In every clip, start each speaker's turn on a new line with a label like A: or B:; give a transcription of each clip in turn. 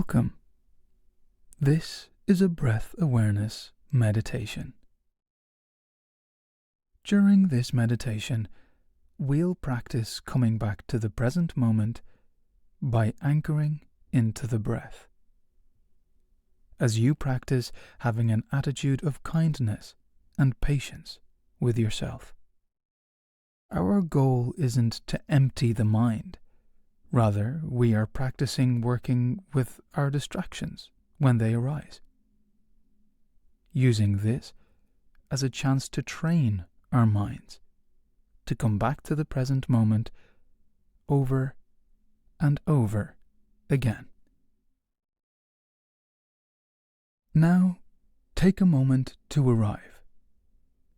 A: Welcome. This is a breath awareness meditation. During this meditation, we'll practice coming back to the present moment by anchoring into the breath. As you practice having an attitude of kindness and patience with yourself. Our goal isn't to empty the mind. Rather, we are practicing working with our distractions when they arise, using this as a chance to train our minds to come back to the present moment over and over again. Now, take a moment to arrive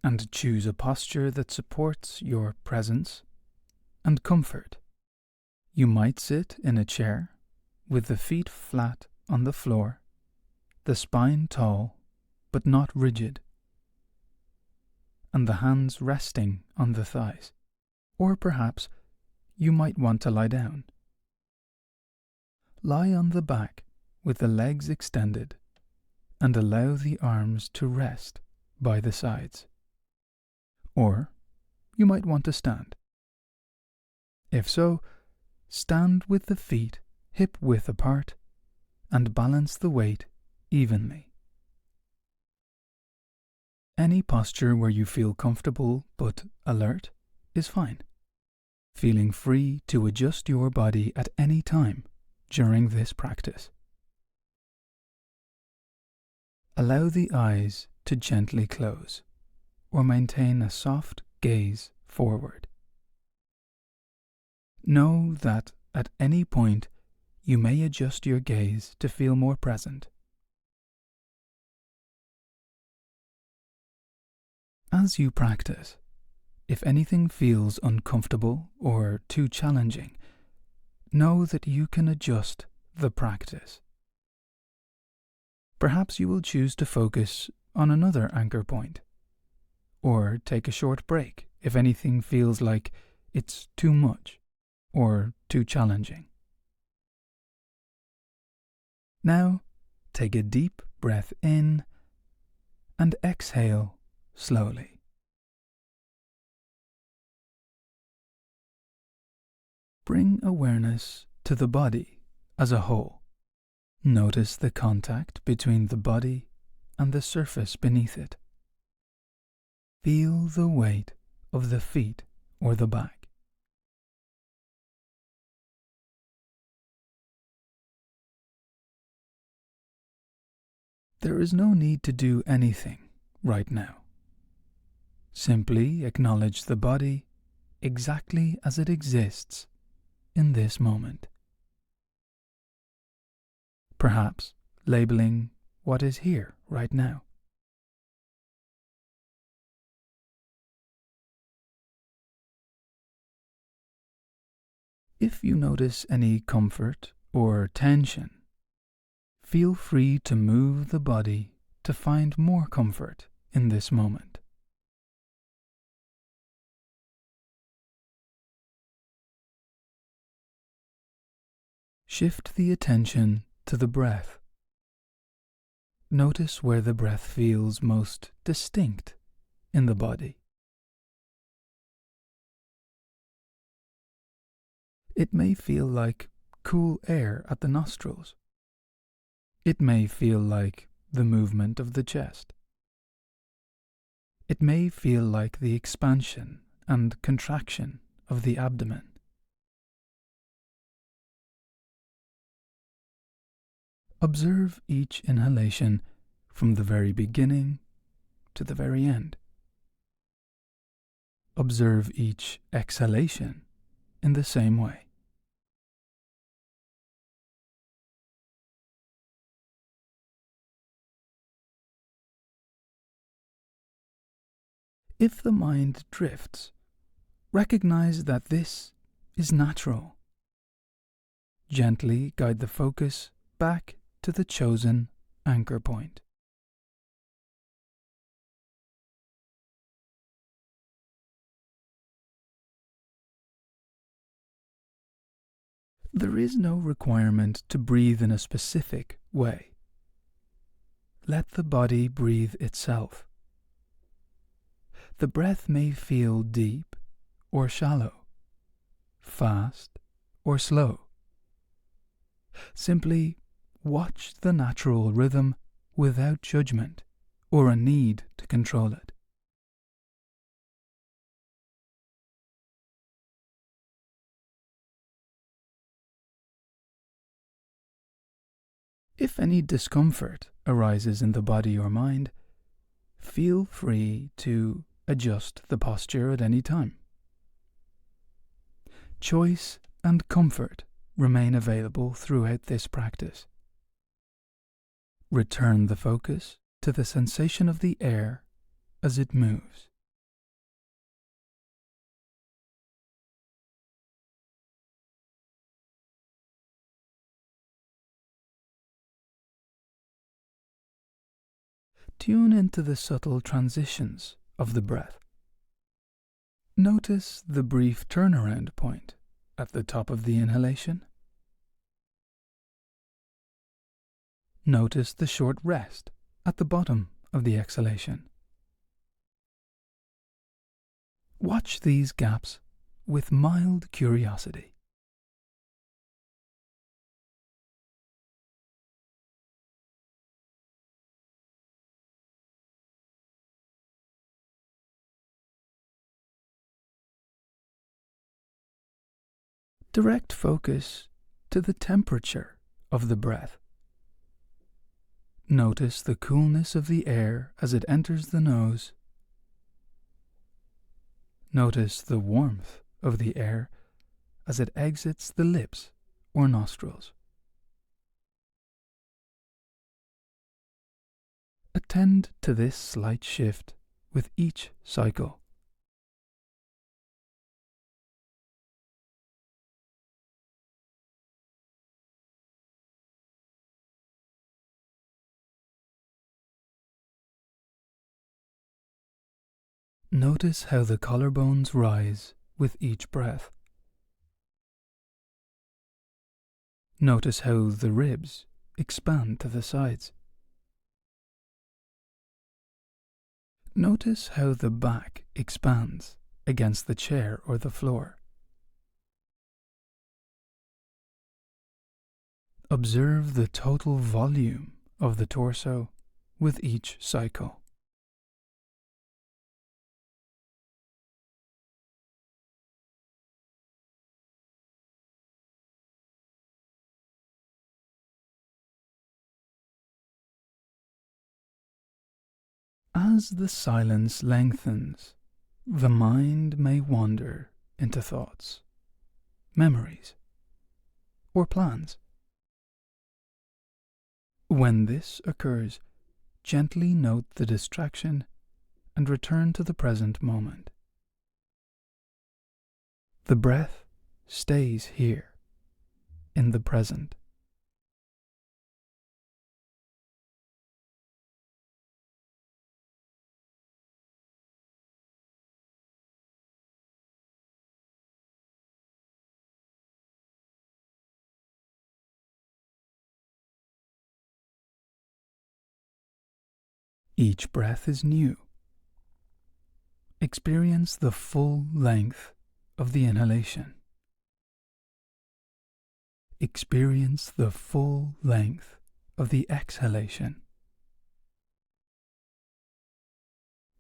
A: and choose a posture that supports your presence and comfort. You might sit in a chair with the feet flat on the floor, the spine tall but not rigid, and the hands resting on the thighs. Or perhaps you might want to lie down. Lie on the back with the legs extended and allow the arms to rest by the sides. Or you might want to stand. If so, stand with the feet hip-width apart and balance the weight evenly. Any posture where you feel comfortable but alert is fine, feeling free to adjust your body at any time during this practice. Allow the eyes to gently close or maintain a soft gaze forward. Know that at any point you may adjust your gaze to feel more present. As you practice, if anything feels uncomfortable or too challenging, know that you can adjust the practice. Perhaps you will choose to focus on another anchor point, or take a short break if anything feels like it's too much or too challenging. Now, take a deep breath in and exhale slowly. Bring awareness to the body as a whole. Notice the contact between the body and the surface beneath it. Feel the weight of the feet or the back. There is no need to do anything right now. Simply acknowledge the body exactly as it exists in this moment. Perhaps labeling what is here right now. If you notice any comfort or tension, feel free to move the body to find more comfort in this moment. Shift the attention to the breath. Notice where the breath feels most distinct in the body. It may feel like cool air at the nostrils. It may feel like the movement of the chest. It may feel like the expansion and contraction of the abdomen. Observe each inhalation from the very beginning to the very end. Observe each exhalation in the same way. If the mind drifts, recognize that this is natural. Gently guide the focus back to the chosen anchor point. There is no requirement to breathe in a specific way. Let the body breathe itself. The breath may feel deep or shallow, fast or slow. Simply watch the natural rhythm without judgment or a need to control it. If any discomfort arises in the body or mind, feel free to adjust the posture at any time. Choice and comfort remain available throughout this practice. Return the focus to the sensation of the air as it moves. Tune into the subtle transitions of the breath. Notice the brief turnaround point at the top of the inhalation. Notice the short rest at the bottom of the exhalation. Watch these gaps with mild curiosity. Direct focus to the temperature of the breath. Notice the coolness of the air as it enters the nose. Notice the warmth of the air as it exits the lips or nostrils. Attend to this slight shift with each cycle. Notice how the collarbones rise with each breath. Notice how the ribs expand to the sides. Notice how the back expands against the chair or the floor. Observe the total volume of the torso with each cycle. As the silence lengthens, the mind may wander into thoughts, memories, or plans. When this occurs, gently note the distraction and return to the present moment. The breath stays here, in the present. Each breath is new. Experience the full length of the inhalation. Experience the full length of the exhalation.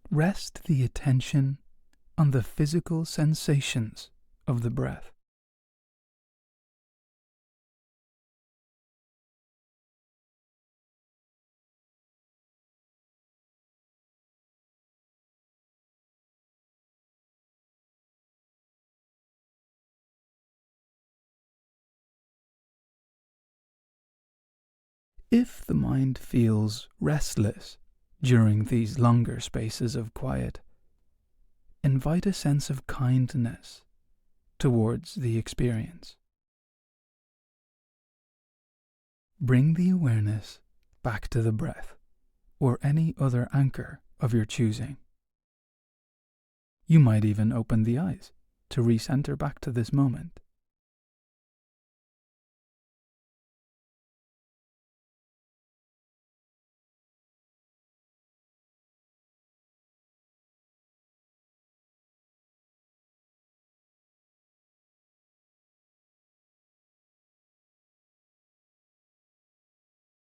A: Rest the attention on the physical sensations of the breath. If the mind feels restless during these longer spaces of quiet, invite a sense of kindness towards the experience. Bring the awareness back to the breath or any other anchor of your choosing. You might even open the eyes to recenter back to this moment.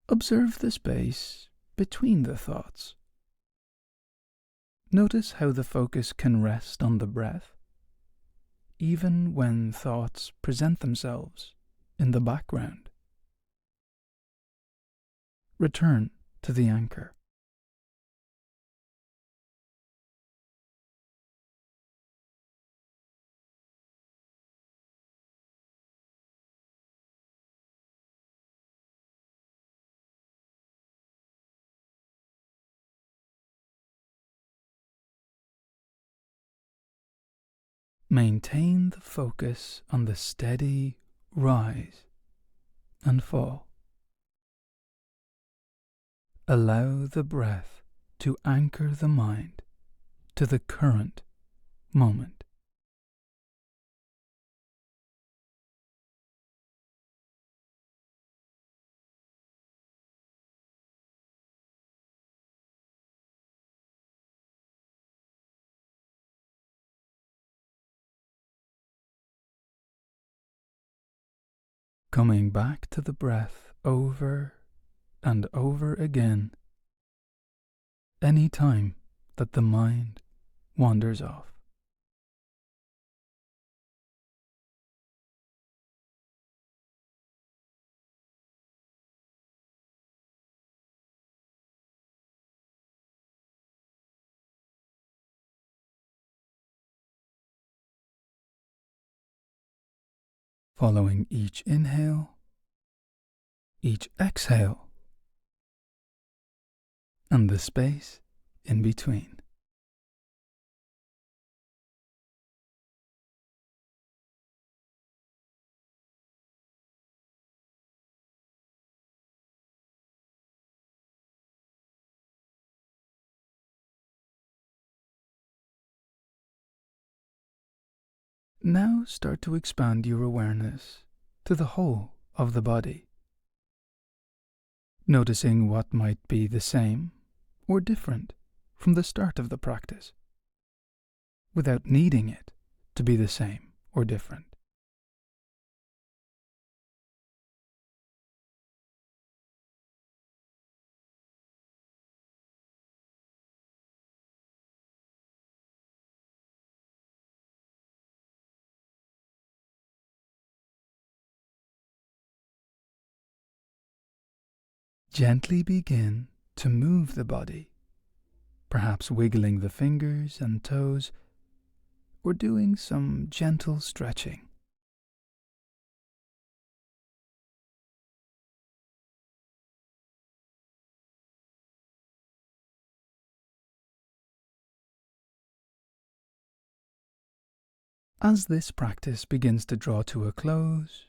A: Observe the space between the thoughts. Notice how the focus can rest on the breath, even when thoughts present themselves in the background. Return to the anchor. Maintain the focus on the steady rise and fall. Allow the breath to anchor the mind to the current moment. Coming back to the breath over and over again, any time that the mind wanders off. Following each inhale, each exhale, and the space in between. Now start to expand your awareness to the whole of the body, noticing what might be the same or different from the start of the practice, without needing it to be the same or different. Gently begin to move the body, perhaps wiggling the fingers and toes, or doing some gentle stretching. As this practice begins to draw to a close,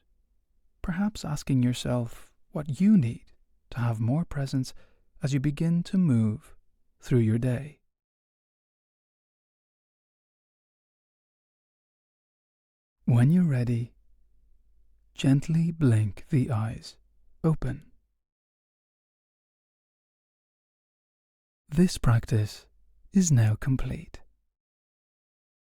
A: perhaps asking yourself what you need to have more presence as you begin to move through your day. When you're ready, gently blink the eyes open. This practice is now complete.